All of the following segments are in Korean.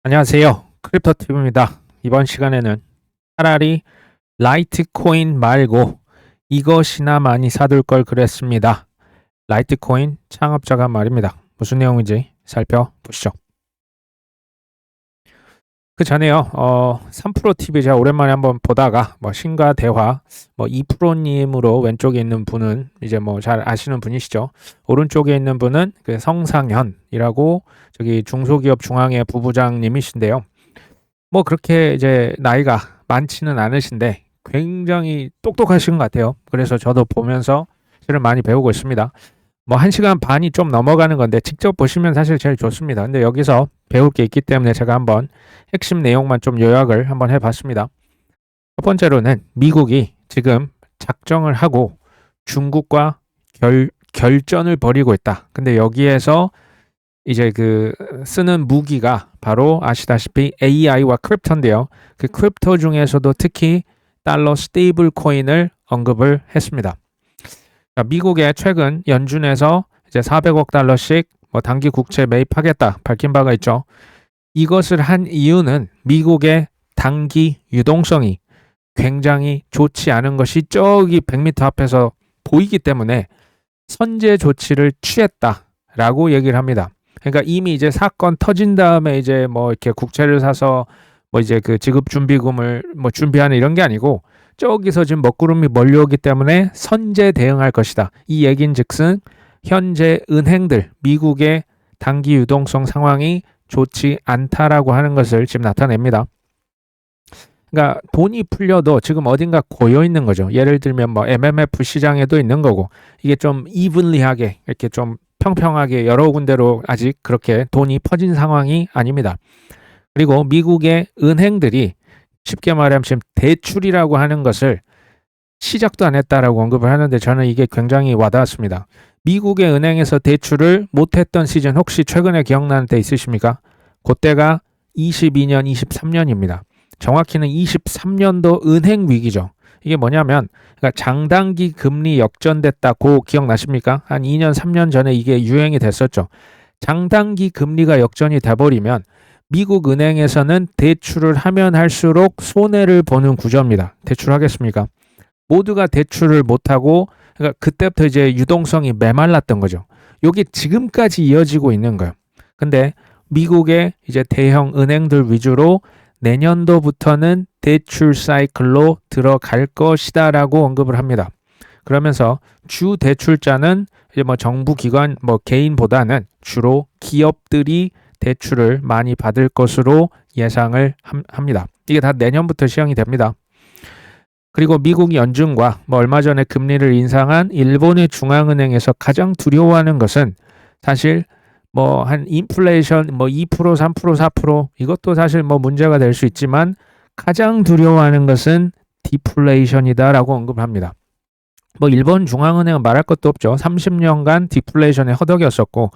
안녕하세요. 크립토티브입니다. 이번 시간에는 차라리 라이트코인 말고 이것이나 많이 사둘 걸 그랬습니다. 라이트코인 창업자가 말입니다. 무슨 내용인지 살펴보시죠. 그 전에요. 3프로 TV 제가 오랜만에 한번 보다가 신과 대화 2프로님으로 왼쪽에 있는 분은 이제 잘 아시는 분이시죠. 오른쪽에 있는 분은 그 성상현이라고 저기 중소기업 중앙회 부부장님이신데요. 그렇게 이제 나이가 많지는 않으신데 굉장히 똑똑하신 것 같아요. 그래서 저도 보면서 실은 많이 배우고 있습니다. 1시간 반이 좀 넘어가는 건데 직접 보시면 사실 제일 좋습니다. 근데 여기서 배울 게 있기 때문에 제가 한번 핵심 내용만 좀 요약을 한번 해봤습니다. 첫 번째로는 미국이 지금 작정을 하고 중국과 결전을 벌이고 있다. 근데 여기에서 이제 그 쓰는 무기가 바로 아시다시피 AI와 크립토인데요. 그 크립토 중에서도 특히 달러 스테이블 코인을 언급을 했습니다. 미국의 최근 연준에서 이제 400억 달러씩 단기 국채 매입하겠다 밝힌 바가 있죠. 이것을 한 이유는 미국의 단기 유동성이 굉장히 좋지 않은 것이 저기 100m 앞에서 보이기 때문에 선제 조치를 취했다라고 얘기를 합니다. 그러니까 이미 이제 사건 터진 다음에 이제 이렇게 국채를 사서 이제 그 지급 준비금을 준비하는 이런 게 아니고 저기서 지금 먹구름이 몰려오기 때문에 선제 대응할 것이다. 이 얘긴즉슨 현재 은행들 미국의 단기 유동성 상황이 좋지 않다라고 하는 것을 지금 나타냅니다. 그러니까 돈이 풀려도 지금 어딘가 고여 있는 거죠. 예를 들면 MMF 시장에도 있는 거고 이게 좀 이븐리하게 이렇게 좀 평평하게 여러 군데로 아직 그렇게 돈이 퍼진 상황이 아닙니다. 그리고 미국의 은행들이 쉽게 말하면 지금 대출이라고 하는 것을 시작도 안 했다라고 언급을 하는데 저는 이게 굉장히 와닿았습니다. 미국의 은행에서 대출을 못했던 시즌 혹시 최근에 기억나는 때 있으십니까? 그때가 22년, 23년입니다. 정확히는 23년도 은행 위기죠. 이게 뭐냐면 그러니까 장단기 금리 역전됐다고 기억나십니까? 한 2년, 3년 전에 이게 유행이 됐었죠. 장단기 금리가 역전이 돼버리면 미국 은행에서는 대출을 하면 할수록 손해를 보는 구조입니다. 대출하겠습니까? 모두가 대출을 못하고 그러니까 그때부터 이제 유동성이 메말랐던 거죠. 이게 지금까지 이어지고 있는 거예요. 근데 미국의 이제 대형 은행들 위주로 내년도부터는 대출 사이클로 들어갈 것이다라고 언급을 합니다. 그러면서 주 대출자는 이제 정부 기관 개인보다는 주로 기업들이 대출을 많이 받을 것으로 예상을 합니다. 이게 다 내년부터 시행이 됩니다. 그리고 미국 연준과 얼마 전에 금리를 인상한 일본의 중앙은행에서 가장 두려워하는 것은 사실 한 인플레이션 2%, 3%, 4% 이것도 사실 문제가 될 수 있지만 가장 두려워하는 것은 디플레이션이다라고 언급합니다. 일본 중앙은행은 말할 것도 없죠. 30년간 디플레이션의 허덕이었었고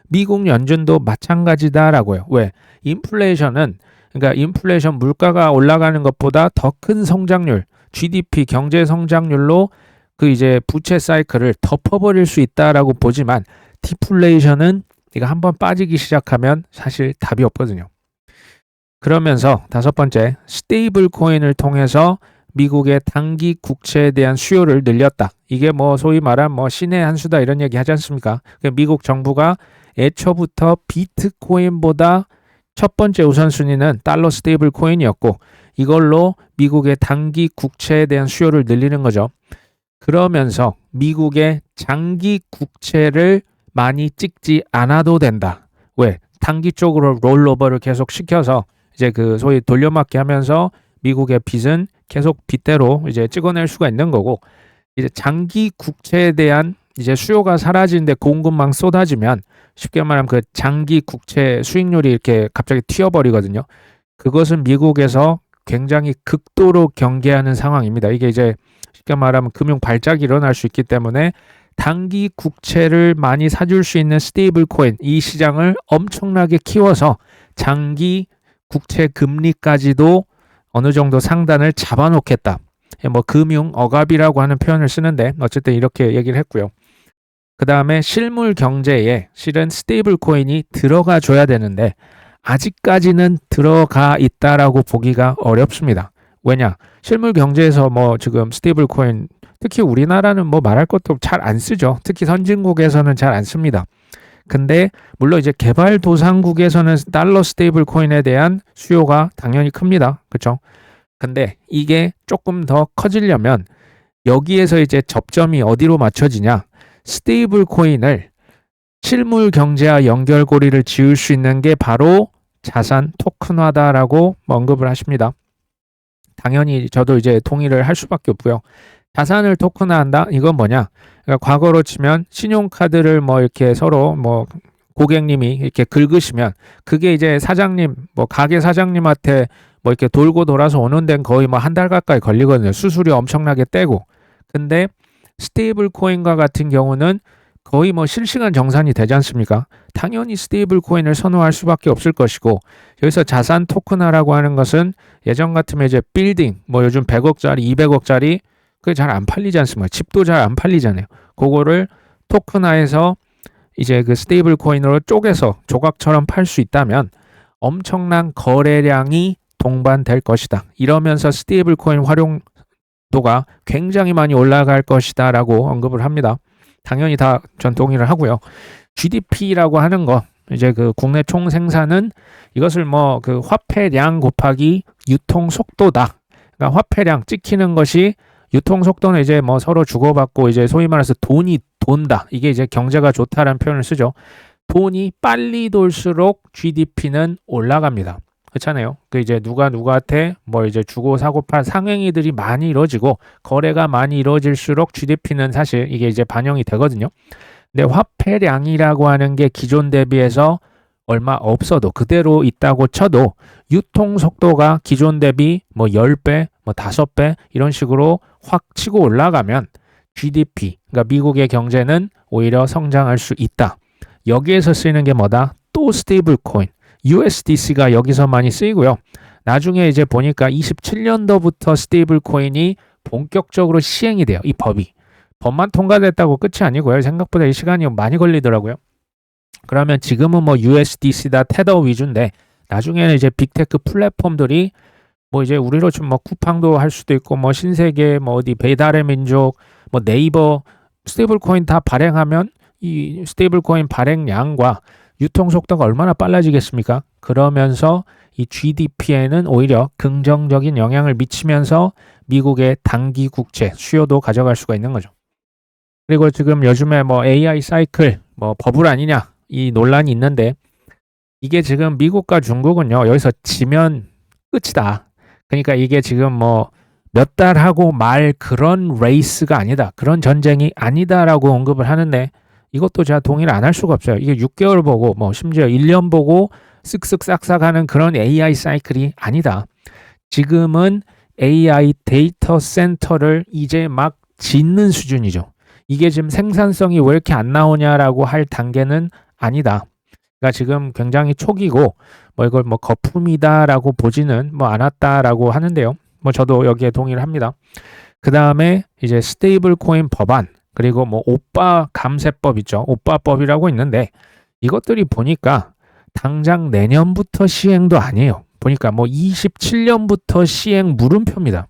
미국 연준도 마찬가지다라고요. 왜? 그러니까 인플레이션 물가가 올라가는 것보다 더 큰 성장률, GDP 경제 성장률로 그 이제 부채 사이클을 덮어버릴 수 있다라고 보지만 디플레이션은 이거 한번 빠지기 시작하면 사실 답이 없거든요. 그러면서 다섯 번째, 스테이블 코인을 통해서 미국의 단기 국채에 대한 수요를 늘렸다. 이게 소위 말한 신의 한 수다 이런 얘기 하지 않습니까? 미국 정부가 애초부터 비트코인보다 첫 번째 우선순위는 달러 스테이블 코인이었고 이걸로 미국의 단기 국채에 대한 수요를 늘리는 거죠. 그러면서 미국의 장기 국채를 많이 찍지 않아도 된다. 왜? 단기 쪽으로 롤오버를 계속 시켜서 이제 그 소위 돌려막기 하면서 미국의 빚은 계속 빚대로 이제 찍어낼 수가 있는 거고 이제 장기 국채에 대한 이제 수요가 사라지는데 공급망 쏟아지면 쉽게 말하면 그 장기 국채 수익률이 이렇게 갑자기 튀어버리거든요. 그것은 미국에서 굉장히 극도로 경계하는 상황입니다. 이게 이제 쉽게 말하면 금융 발작이 일어날 수 있기 때문에 단기 국채를 많이 사줄 수 있는 스테이블 코인 이 시장을 엄청나게 키워서 장기 국채 금리까지도 어느 정도 상단을 잡아놓겠다. 금융 억압이라고 하는 표현을 쓰는데 어쨌든 이렇게 얘기를 했고요. 그 다음에 실물 경제에 실은 스테이블 코인이 들어가 줘야 되는데 아직까지는 들어가 있다라고 보기가 어렵습니다. 왜냐? 실물 경제에서 뭐 지금 스테이블 코인 특히 우리나라는 뭐 말할 것도 잘 안 쓰죠. 특히 선진국에서는 잘 안 씁니다. 근데 물론 이제 개발도상국에서는 달러 스테이블 코인에 대한 수요가 당연히 큽니다. 그렇죠? 근데 이게 조금 더 커지려면 여기에서 이제 접점이 어디로 맞춰지냐? 스테이블 코인을 실물 경제와 연결고리를 지을 수 있는 게 바로 자산 토큰화다라고 언급을 하십니다. 당연히 저도 이제 동의를 할 수밖에 없고요. 자산을 토큰화한다? 이건 뭐냐? 그러니까 과거로 치면 신용카드를 뭐 이렇게 서로 뭐 고객님이 이렇게 긁으시면 그게 이제 사장님, 뭐 가게 사장님한테 뭐 이렇게 돌고 돌아서 오는 데는 거의 뭐 한 달 가까이 걸리거든요. 수수료 엄청나게 떼고. 근데 스테이블 코인과 같은 경우는 거의 뭐 실시간 정산이 되지 않습니까? 당연히 스테이블 코인을 선호할 수밖에 없을 것이고 여기서 자산 토큰화라고 하는 것은 예전 같으면 이제 빌딩 뭐 요즘 100억짜리 200억짜리 그게 잘 안 팔리지 않습니까? 집도 잘 안 팔리잖아요. 그거를 토큰화해서 이제 그 스테이블 코인으로 쪼개서 조각처럼 팔 수 있다면 엄청난 거래량이 동반될 것이다. 이러면서 스테이블 코인 활용도가 굉장히 많이 올라갈 것이다 라고 언급을 합니다. 당연히 다 전 동의를 하고요. GDP라고 하는 거 이제 그 국내 총 생산은 이것을 뭐 그 화폐량 곱하기 유통 속도다. 그러니까 화폐량 찍히는 것이 유통 속도는 이제 뭐 서로 주고받고 이제 소위 말해서 돈이 돈다. 이게 이제 경제가 좋다라는 표현을 쓰죠. 돈이 빨리 돌수록 GDP는 올라갑니다. 그렇잖아요. 그 이제 누가 누구한테 뭐 이제 주고 사고 팔 상행위들이 많이 이루어지고 거래가 많이 이루어질수록 GDP는 사실 이게 이제 반영이 되거든요. 근데 화폐량이라고 하는 게 기존 대비해서 얼마 없어도 그대로 있다고 쳐도 유통 속도가 기존 대비 뭐 10배, 뭐 5배 이런 식으로 확 치고 올라가면 GDP, 그러니까 미국의 경제는 오히려 성장할 수 있다. 여기에서 쓰이는 게 뭐다? 또 스테이블 코인. USDC가 여기서 많이 쓰이고요. 나중에 이제 보니까 27년도부터 스테이블 코인이 본격적으로 시행이 돼요. 이 법이. 법만 통과됐다고 끝이 아니고요. 생각보다 이 시간이 많이 걸리더라고요. 그러면 지금은 뭐 USDC다 테더 위주인데 나중에는 이제 빅테크 플랫폼들이 뭐 이제 우리로 좀 뭐 쿠팡도 할 수도 있고 뭐 신세계 뭐 어디 배달의 민족 뭐 네이버 스테이블 코인 다 발행하면 이 스테이블 코인 발행량과 유통 속도가 얼마나 빨라지겠습니까? 그러면서 이 GDP에는 오히려 긍정적인 영향을 미치면서 미국의 단기 국채 수요도 가져갈 수가 있는 거죠. 그리고 지금 요즘에 뭐 AI 사이클 뭐 버블 아니냐 이 논란이 있는데 이게 지금 미국과 중국은요 여기서 지면 끝이다. 그러니까 이게 지금 뭐 몇 달 하고 말 그런 레이스가 아니다. 그런 전쟁이 아니다라고 언급을 하는데 이것도 제가 동의를 안 할 수가 없어요. 이게 6개월 보고 뭐 심지어 1년 보고 쓱쓱 싹싹 하는 그런 AI 사이클이 아니다. 지금은 AI 데이터 센터를 이제 막 짓는 수준이죠. 이게 지금 생산성이 왜 이렇게 안 나오냐라고 할 단계는 아니다. 그러니까 지금 굉장히 초기고 뭐 이걸 뭐 거품이다라고 보지는 뭐 않았다라고 하는데요. 뭐 저도 여기에 동의를 합니다. 그 다음에 이제 스테이블 코인 법안 그리고 뭐 오빠 감세법 있죠. 오빠법이라고 있는데 이것들이 보니까 당장 내년부터 시행도 아니에요. 보니까 뭐 27년부터 시행 물음표입니다.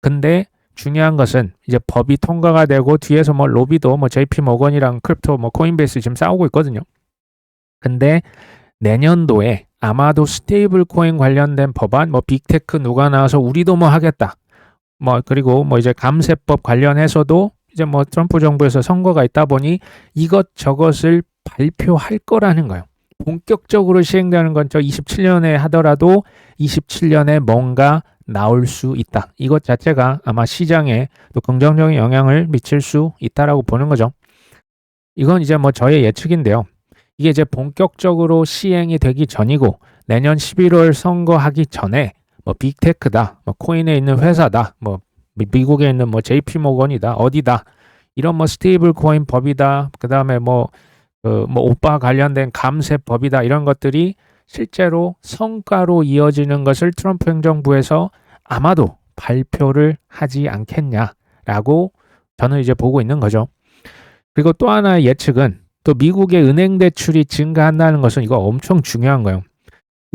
근데 중요한 것은 이제 법이 통과가 되고 뒤에서 뭐 로비도 뭐 JP 모건이랑 크립토 뭐 코인베이스 지금 싸우고 있거든요. 근데 내년도에 아마도 스테이블 코인 관련된 법안 뭐 빅테크 누가 나와서 우리도 뭐 하겠다. 뭐 그리고 뭐 이제 감세법 관련해서도 이제 뭐 트럼프 정부에서 선거가 있다 보니 이것저것을 발표할 거라는 거예요. 본격적으로 시행되는 건 저 27년에 하더라도 27년에 뭔가 나올 수 있다. 이것 자체가 아마 시장에 또 긍정적인 영향을 미칠 수 있다라고 보는 거죠. 이건 이제 뭐 저의 예측인데요. 이게 이제 본격적으로 시행이 되기 전이고 내년 11월 선거하기 전에 뭐 빅테크다, 뭐 코인에 있는 회사다, 뭐 미국에 있는 뭐 JP 모건이다, 어디다 이런 뭐 스테이블 코인 법이다, 그 다음에 뭐 오빠 관련된 감세 법이다 이런 것들이 실제로 성과로 이어지는 것을 트럼프 행정부에서 아마도 발표를 하지 않겠냐라고 저는 이제 보고 있는 거죠. 그리고 또 하나의 예측은 또 미국의 은행 대출이 증가한다는 것은 이거 엄청 중요한 거예요.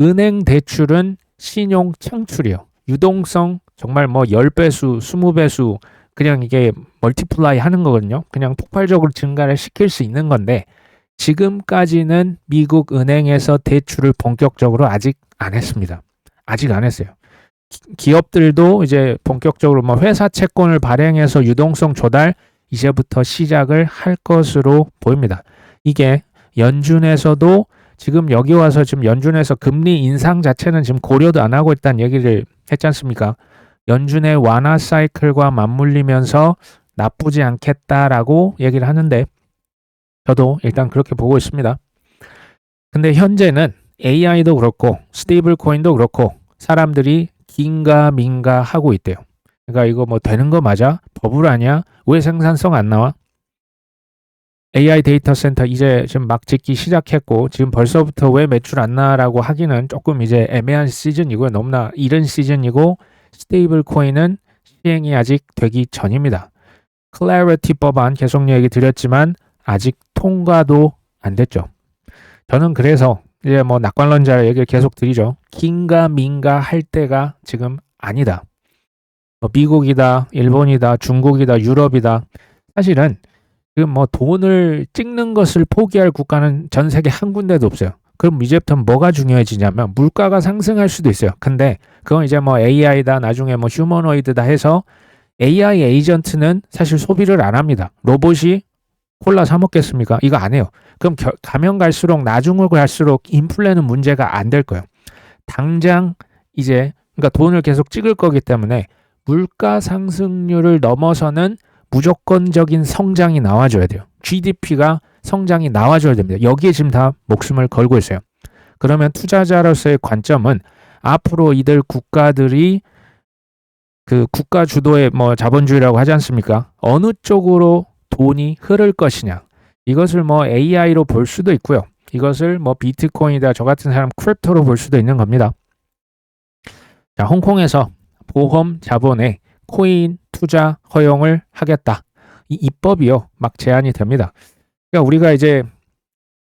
은행 대출은 신용 창출이요. 유동성 정말 뭐 10배수, 20배수 그냥 이게 멀티플라이 하는 거거든요. 그냥 폭발적으로 증가를 시킬 수 있는 건데 지금까지는 미국 은행에서 대출을 본격적으로 아직 안 했습니다. 아직 안 했어요. 기업들도 이제 본격적으로 뭐 회사 채권을 발행해서 유동성 조달 이제부터 시작을 할 것으로 보입니다. 이게 연준에서도 지금 여기 와서 지금 연준에서 금리 인상 자체는 지금 고려도 안 하고 있다는 얘기를 했지 않습니까? 연준의 완화 사이클과 맞물리면서 나쁘지 않겠다라고 얘기를 하는데 저도 일단 그렇게 보고 있습니다. 근데 현재는 AI도 그렇고 스테이블 코인도 그렇고 사람들이 긴가민가 하고 있대요. 그러니까 이거 뭐 되는 거 맞아? 버블 아니야? 왜 생산성 안 나와? AI 데이터 센터 이제 지금 막 짓기 시작했고 지금 벌써부터 왜 매출 안 나라고 하기는 조금 이제 애매한 시즌이고요. 너무나 이른 시즌이고 스테이블 코인은 시행이 아직 되기 전입니다. 클래리티 법안 계속 얘기 드렸지만 아직 통과도 안 됐죠. 저는 그래서 이제 뭐 낙관론자 얘기를 계속 드리죠. 긴가민가 할 때가 지금 아니다. 뭐 미국이다, 일본이다, 중국이다, 유럽이다. 사실은 지금 뭐 돈을 찍는 것을 포기할 국가는 전 세계 한 군데도 없어요. 그럼 이제부터 뭐가 중요해지냐면 물가가 상승할 수도 있어요. 근데 그건 이제 뭐 AI다, 나중에 뭐 휴머노이드다 해서 AI 에이전트는 사실 소비를 안 합니다. 로봇이 콜라 사 먹겠습니까? 이거 안 해요. 그럼 가면 갈수록 나중을 갈수록 인플레는 문제가 안 될 거예요. 당장 이제 그러니까 돈을 계속 찍을 거기 때문에 물가 상승률을 넘어서는 무조건적인 성장이 나와줘야 돼요. GDP가 성장이 나와줘야 됩니다. 여기에 지금 다 목숨을 걸고 있어요. 그러면 투자자로서의 관점은 앞으로 이들 국가들이 그 국가 주도의 뭐 자본주의라고 하지 않습니까? 어느 쪽으로 돈이 흐를 것이냐. 이것을 뭐 AI로 볼 수도 있고요. 이것을 뭐 비트코인이다 저 같은 사람 크립토로 볼 수도 있는 겁니다. 자, 홍콩에서 보험 자본에 코인 투자 허용을 하겠다. 이 입법이요. 막 제한이 됩니다. 그러니까 우리가 이제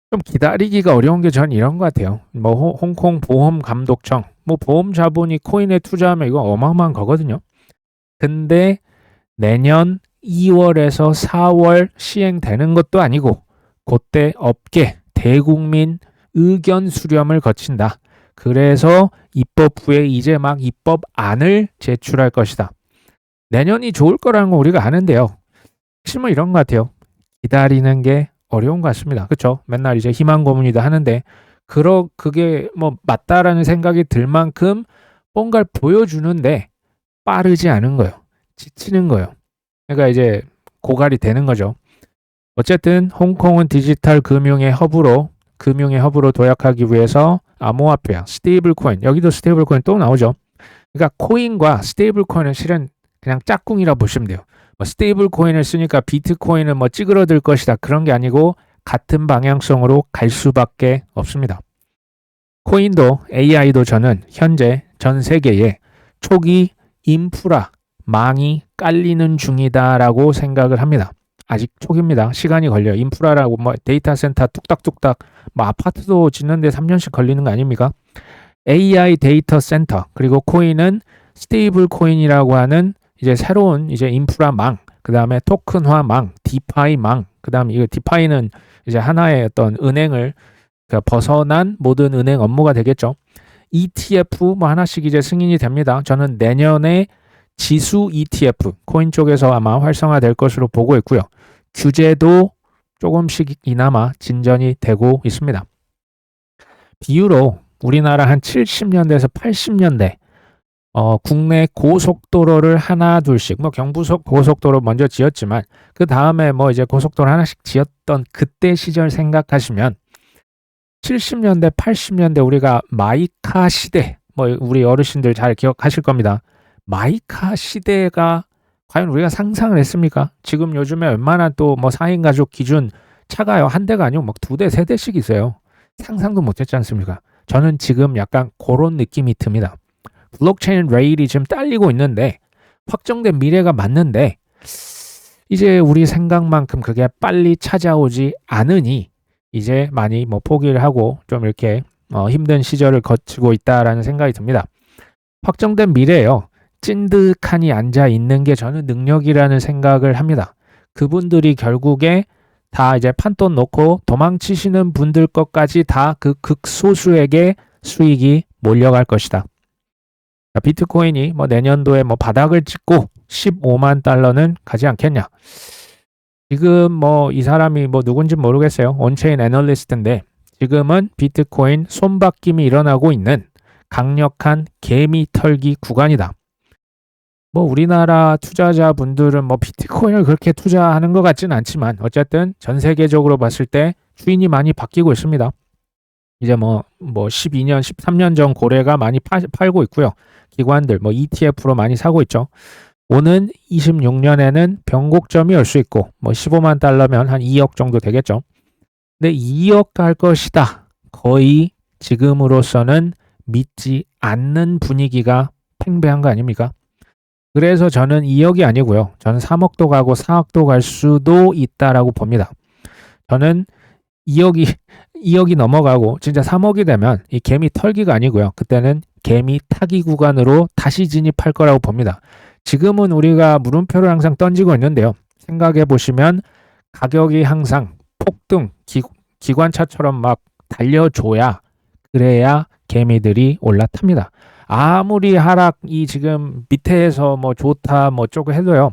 좀 기다리기가 어려운 게 전 이런 것 같아요. 뭐 홍콩 보험 감독청, 뭐 보험 자본이 코인에 투자하면 이거 어마어마한 거거든요. 근데 내년 2월에서 4월 시행되는 것도 아니고 그때 업계 대국민 의견 수렴을 거친다. 그래서 입법 후에 이제 막 입법안을 제출할 것이다. 내년이 좋을 거라는 거 우리가 아는데요. 혹시 뭐 이런 것 같아요. 기다리는 게 어려운 것 같습니다. 그렇죠? 맨날 이제 희망 고문이다 하는데 그게 뭐 맞다라는 생각이 들 만큼 뭔가를 보여주는데 빠르지 않은 거예요. 지치는 거예요. 그러니까 이제 고갈이 되는 거죠. 어쨌든 홍콩은 디지털 금융의 허브로 도약하기 위해서 암호화폐, 스테이블 코인, 여기도 스테이블 코인 또 나오죠. 그러니까 코인과 스테이블 코인은 실은 그냥 짝꿍이라 보시면 돼요. 뭐 스테이블 코인을 쓰니까 비트코인은 뭐 찌그러들 것이다. 그런 게 아니고 같은 방향성으로 갈 수밖에 없습니다. 코인도 AI도 저는 현재 전 세계에 초기 인프라 망이 깔리는 중이다라고 생각을 합니다. 아직 초기입니다. 시간이 걸려요. 인프라라고 뭐 데이터 센터 뚝딱뚝딱 뭐 아파트도 짓는데 3년씩 걸리는 거 아닙니까? AI 데이터 센터 그리고 코인은 스테이블 코인이라고 하는 이제 새로운 이제 인프라 망, 그다음에 토큰화 망, 디파이 망, 그다음에 이거 디파이는 이제 하나의 어떤 은행을 벗어난 모든 은행 업무가 되겠죠. ETF 뭐 하나씩 이제 승인이 됩니다. 저는 내년에 지수 ETF 코인 쪽에서 아마 활성화될 것으로 보고 있고요. 규제도 조금씩 이나마 진전이 되고 있습니다. 비유로 우리나라 한 70년대에서 80년대 국내 고속도로를 하나 둘씩 뭐 경부속 고속도로 먼저 지었지만 그 다음에 뭐 이제 고속도로 하나씩 지었던 그때 시절 생각하시면 70년대 80년대 우리가 마이카 시대 뭐 우리 어르신들 잘 기억하실 겁니다. 마이카 시대가 과연 우리가 상상을 했습니까? 지금 요즘에 얼마나 또 뭐 4인 가족 기준 차가요. 한 대가 아니고 막 2대, 3대씩 있어요. 상상도 못했지 않습니까? 저는 지금 약간 그런 느낌이 듭니다. 블록체인 레일이 지금 딸리고 있는데 확정된 미래가 맞는데 이제 우리 생각만큼 그게 빨리 찾아오지 않으니 이제 많이 뭐 포기를 하고 좀 이렇게 힘든 시절을 거치고 있다라는 생각이 듭니다. 확정된 미래예요. 찐득하니 앉아 있는 게 저는 능력이라는 생각을 합니다. 그분들이 결국에 다 이제 판돈 놓고 도망치시는 분들 것까지 다 그 극소수에게 수익이 몰려갈 것이다. 비트코인이 뭐 내년도에 뭐 바닥을 찍고 15만 달러는 가지 않겠냐. 지금 뭐 이 사람이 뭐 누군지 모르겠어요. 온체인 애널리스트인데 지금은 비트코인 손바뀜이 일어나고 있는 강력한 개미 털기 구간이다. 뭐 우리나라 투자자분들은 뭐 비트코인을 그렇게 투자하는 것 같지는 않지만 어쨌든 전 세계적으로 봤을 때 주인이 많이 바뀌고 있습니다. 이제 뭐 12년, 13년 전 고래가 많이 팔고 있고요. 기관들 뭐 ETF로 많이 사고 있죠. 오는 26년에는 변곡점이 올 수 있고 뭐 15만 달러면 한 2억 정도 되겠죠. 근데 2억 갈 것이다. 거의 지금으로서는 믿지 않는 분위기가 팽배한 거 아닙니까? 그래서 저는 2억이 아니고요. 저는 3억도 가고 4억도 갈 수도 있다라고 봅니다. 저는 2억이 넘어가고 진짜 3억이 되면 이 개미 털기가 아니고요. 그때는 개미 타기 구간으로 다시 진입할 거라고 봅니다. 지금은 우리가 물음표를 항상 던지고 있는데요. 생각해 보시면 가격이 항상 폭등, 기관차처럼 막 달려줘야 그래야 개미들이 올라탑니다. 아무리 하락이 지금 밑에서 뭐 좋다 뭐 어쩌고 해도요.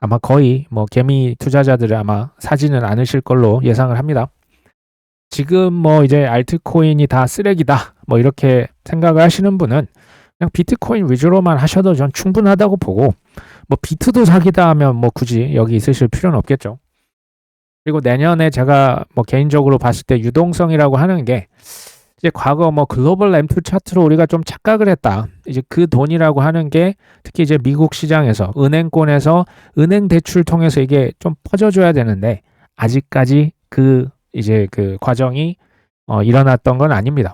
아마 거의 뭐 개미 투자자들은 아마 사지는 않으실 걸로 예상을 합니다. 지금 뭐 이제 알트코인이 다 쓰레기다 뭐 이렇게 생각을 하시는 분은 그냥 비트코인 위주로만 하셔도 전 충분하다고 보고 뭐 비트도 사기다 하면 뭐 굳이 여기 있으실 필요는 없겠죠. 그리고 내년에 제가 뭐 개인적으로 봤을 때 유동성이라고 하는 게 이제 과거 뭐 글로벌 램프 차트로 우리가 좀 착각을 했다. 이제 그 돈이라고 하는 게 특히 이제 미국 시장에서 은행권에서 은행 대출 통해서 이게 좀 퍼져줘야 되는데 아직까지 그 과정이 일어났던 건 아닙니다.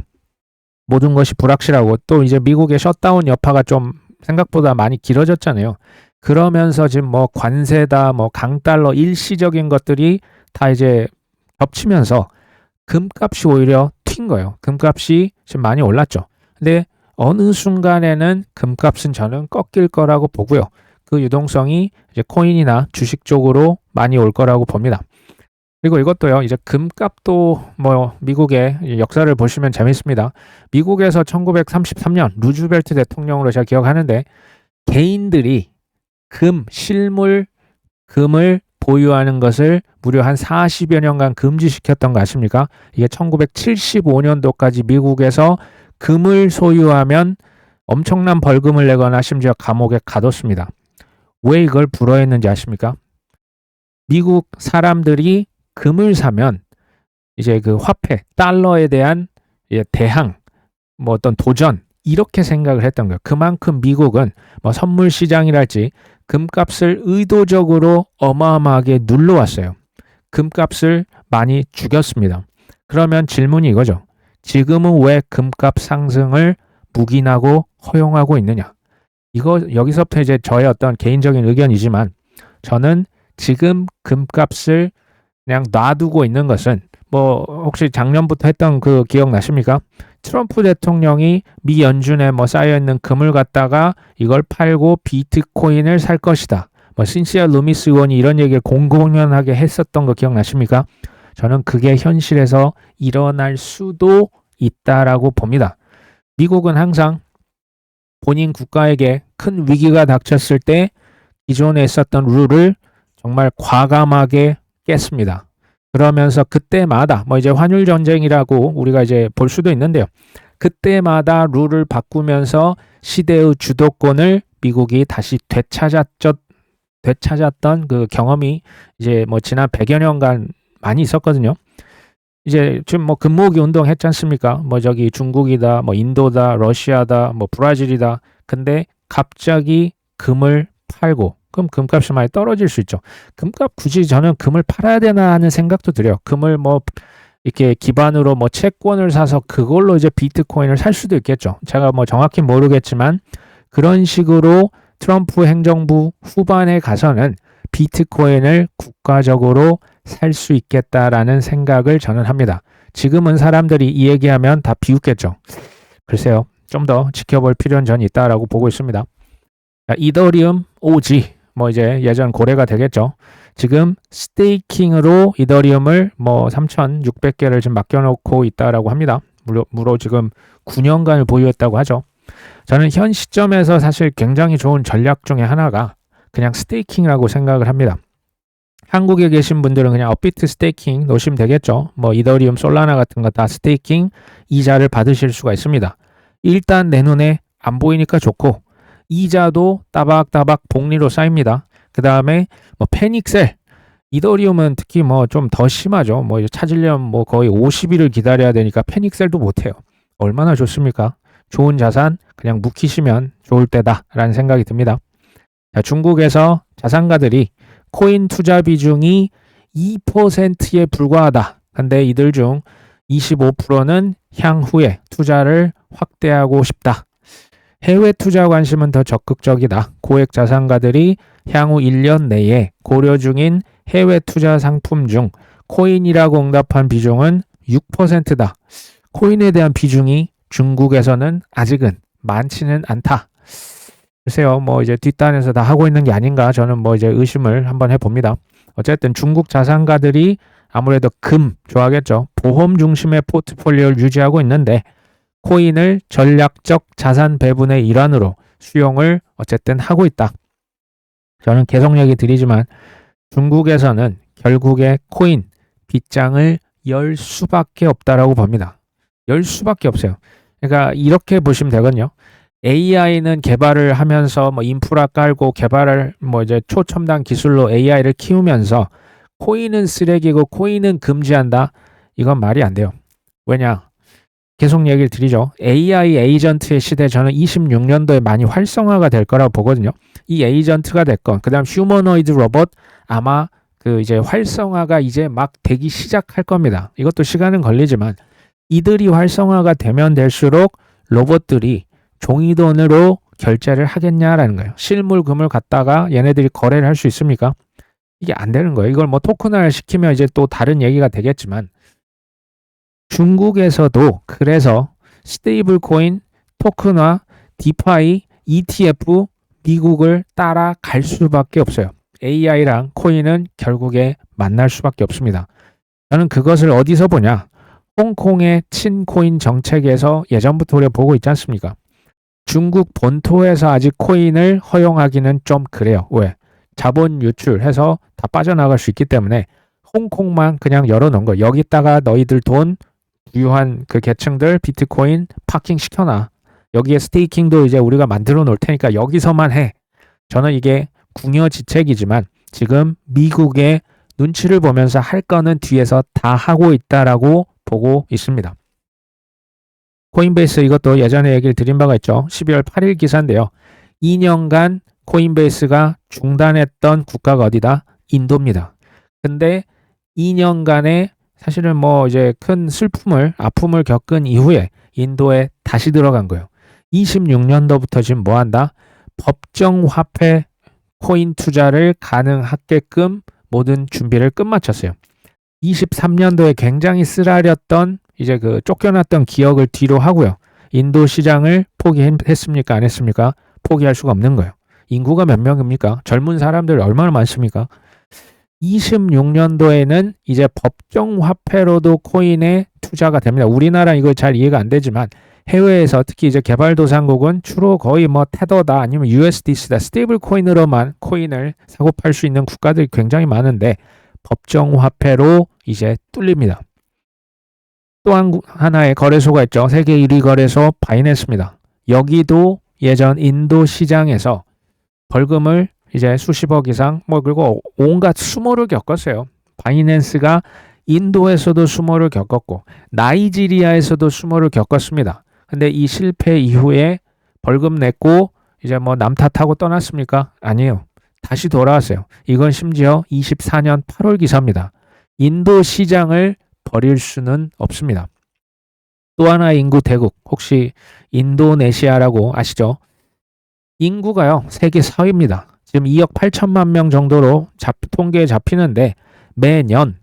모든 것이 불확실하고 또 이제 미국의 셧다운 여파가 좀 생각보다 많이 길어졌잖아요. 그러면서 지금 뭐 관세다, 뭐 강달러 일시적인 것들이 다 이제 겹치면서 금값이 오히려 튄 거예요. 금값이 지금 많이 올랐죠. 근데 어느 순간에는 금값은 저는 꺾일 거라고 보고요. 그 유동성이 이제 코인이나 주식 쪽으로 많이 올 거라고 봅니다. 그리고 이것도요, 이제 금값도 뭐 미국의 역사를 보시면 재밌습니다. 미국에서 1933년 루즈벨트 대통령으로 제가 기억하는데 개인들이 실물 금을 보유하는 것을 무려 한 40여 년간 금지시켰던 거 아십니까? 이게 1975년도까지 미국에서 금을 소유하면 엄청난 벌금을 내거나 심지어 감옥에 가뒀습니다. 왜 이걸 불허했는지 아십니까? 미국 사람들이 금을 사면 이제 그 화폐, 달러에 대한 대항, 뭐 어떤 도전 이렇게 생각을 했던 거예요. 그만큼 미국은 뭐 선물 시장이랄지 금값을 의도적으로 어마어마하게 눌러왔어요. 금값을 많이 죽였습니다. 그러면 질문이 이거죠. 지금은 왜 금값 상승을 묵인하고 허용하고 있느냐? 이거 여기서부터 이제 저의 어떤 개인적인 의견이지만 저는 지금 금값을 그냥 놔두고 있는 것은 뭐 혹시 작년부터 했던 그 기억나십니까? 트럼프 대통령이 미 연준에 뭐 쌓여있는 금을 갖다가 이걸 팔고 비트코인을 살 것이다. 뭐 신시아 루미스 의원이 이런 얘기를 공공연하게 했었던 거 기억나십니까? 저는 그게 현실에서 일어날 수도 있다라고 봅니다. 미국은 항상 본인 국가에게 큰 위기가 닥쳤을 때 기존에 있었던 룰을 정말 과감하게 깼습니다. 그러면서 그때마다 뭐 이제 환율 전쟁이라고 우리가 이제 볼 수도 있는데요. 그때마다 룰을 바꾸면서 시대의 주도권을 미국이 다시 되찾았던 그 경험이 이제 뭐 지난 100여 년간 많이 있었거든요. 이제 지금 뭐 금모으기 운동 했지 않습니까? 뭐 저기 중국이다, 뭐 인도다, 러시아다, 뭐 브라질이다. 근데 갑자기 금을 팔고 그럼 금값이 많이 떨어질 수 있죠. 금값 굳이 저는 금을 팔아야 되나 하는 생각도 들어요. 금을 뭐 이렇게 기반으로 뭐 채권을 사서 그걸로 이제 비트코인을 살 수도 있겠죠. 제가 뭐 정확히 모르겠지만 그런 식으로 트럼프 행정부 후반에 가서는 비트코인을 국가적으로 살 수 있겠다라는 생각을 저는 합니다. 지금은 사람들이 이 얘기하면 다 비웃겠죠. 글쎄요. 좀 더 지켜볼 필요는 전 있다라고 보고 있습니다. 자, 이더리움 OG 뭐 이제 예전 고래가 되겠죠. 지금 스테이킹으로 이더리움을 뭐 3,600개를 지금 맡겨놓고 있다라고 합니다. 무려 지금 9년간을 보유했다고 하죠. 저는 현 시점에서 사실 굉장히 좋은 전략 중에 하나가 그냥 스테이킹이라고 생각을 합니다. 한국에 계신 분들은 그냥 업비트 스테이킹 놓으시면 되겠죠. 뭐 이더리움, 솔라나 같은 거 다 스테이킹 이자를 받으실 수가 있습니다. 일단 내 눈에 안 보이니까 좋고 이자도 따박따박 복리로 쌓입니다. 그 다음에 뭐 패닉셀, 이더리움은 특히 뭐 좀 더 심하죠. 뭐 찾으려면 뭐 거의 50일을 기다려야 되니까 패닉셀도 못해요. 얼마나 좋습니까? 좋은 자산 그냥 묵히시면 좋을 때다라는 생각이 듭니다. 자, 중국에서 자산가들이 코인 투자 비중이 2%에 불과하다. 근데 이들 중 25%는 향후에 투자를 확대하고 싶다. 해외 투자 관심은 더 적극적이다. 고액 자산가들이 향후 1년 내에 고려 중인 해외 투자 상품 중 코인이라고 응답한 비중은 6%다. 코인에 대한 비중이 중국에서는 아직은 많지는 않다. 글쎄요, 뭐 이제 뒷단에서 다 하고 있는 게 아닌가 저는 뭐 이제 의심을 한번 해봅니다. 어쨌든 중국 자산가들이 아무래도 금 좋아하겠죠. 보험 중심의 포트폴리오를 유지하고 있는데 코인을 전략적 자산 배분의 일환으로 수용을 어쨌든 하고 있다. 저는 계속 얘기 드리지만 중국에서는 결국에 코인 빗장을 열 수밖에 없다라고 봅니다. 열 수밖에 없어요. 그러니까 이렇게 보시면 되거든요. AI는 개발을 하면서 뭐 인프라 깔고 개발을 뭐 이제 초첨단 기술로 AI를 키우면서 코인은 쓰레기고 코인은 금지한다. 이건 말이 안 돼요. 왜냐? 계속 얘기를 드리죠. AI 에이전트의 시대 저는 26년도에 많이 활성화가 될 거라고 보거든요. 이 에이전트가 됐건 그다음 휴머노이드 로봇 아마 그 이제 활성화가 이제 막 되기 시작할 겁니다. 이것도 시간은 걸리지만 이들이 활성화가 되면 될수록 로봇들이 종이돈으로 결제를 하겠냐라는 거예요. 실물금을 갖다가 얘네들이 거래를 할 수 있습니까? 이게 안 되는 거예요. 이걸 뭐 토큰화를 시키면 이제 또 다른 얘기가 되겠지만 중국에서도 그래서 스테이블 코인, 토큰화, 디파이, ETF 미국을 따라갈 수밖에 없어요. AI랑 코인은 결국에 만날 수밖에 없습니다. 저는 그것을 어디서 보냐? 홍콩의 친코인 정책에서 예전부터 우리가 보고 있지 않습니까? 중국 본토에서 아직 코인을 허용하기는 좀 그래요. 왜? 자본 유출해서 다 빠져나갈 수 있기 때문에 홍콩만 그냥 열어놓은 거예요. 여기다가 너희들 돈 부유한 그 계층들 비트코인 파킹 시켜놔. 여기에 스테이킹도 이제 우리가 만들어 놓을 테니까 여기서만 해. 저는 이게 궁여지책이지만 지금 미국의 눈치를 보면서 할 거는 뒤에서 다 하고 있다라고 보고 있습니다. 코인베이스 이것도 예전에 얘기를 드린 바가 있죠. 12월 8일 기사인데요. 2년간 코인베이스가 중단했던 국가가 어디다? 인도입니다. 근데 2년간의 사실은 뭐 이제 큰 아픔을 겪은 이후에 인도에 다시 들어간 거예요. 26년도부터 지금 뭐 한다? 법정 화폐 코인 투자를 가능하게끔 모든 준비를 끝마쳤어요. 23년도에 굉장히 쓰라렸던 이제 그 쫓겨났던 기억을 뒤로 하고요. 인도 시장을 포기했습니까? 안 했습니까? 포기할 수가 없는 거예요. 인구가 몇 명입니까? 젊은 사람들 얼마나 많습니까? 26년도에는 이제 법정 화폐로도 코인에 투자가 됩니다. 우리나라 이거 잘 이해가 안 되지만 해외에서 특히 이제 개발도상국은 주로 거의 뭐 테더다 아니면 USDC다 스테이블 코인으로만 코인을 사고 팔 수 있는 국가들이 굉장히 많은데 법정 화폐로 이제 뚫립니다. 또 하나의 거래소가 있죠. 세계 1위 거래소 바이낸스입니다. 여기도 예전 인도 시장에서 벌금을 이제 수십억 이상 그리고 온갖 수모를 겪었어요. 바이낸스가 인도에서도 수모를 겪었고 나이지리아에서도 수모를 겪었습니다. 근데 이 실패 이후에 벌금 냈고 이제 뭐 남 탓하고 떠났습니까? 아니에요. 다시 돌아왔어요. 이건 심지어 24년 8월 기사입니다. 인도 시장을 버릴 수는 없습니다. 또 하나의 인구 대국 혹시 인도네시아라고 아시죠? 인구가요. 세계 4위입니다. 지금 2억 8천만 명 정도로 통계에 잡히는데 매년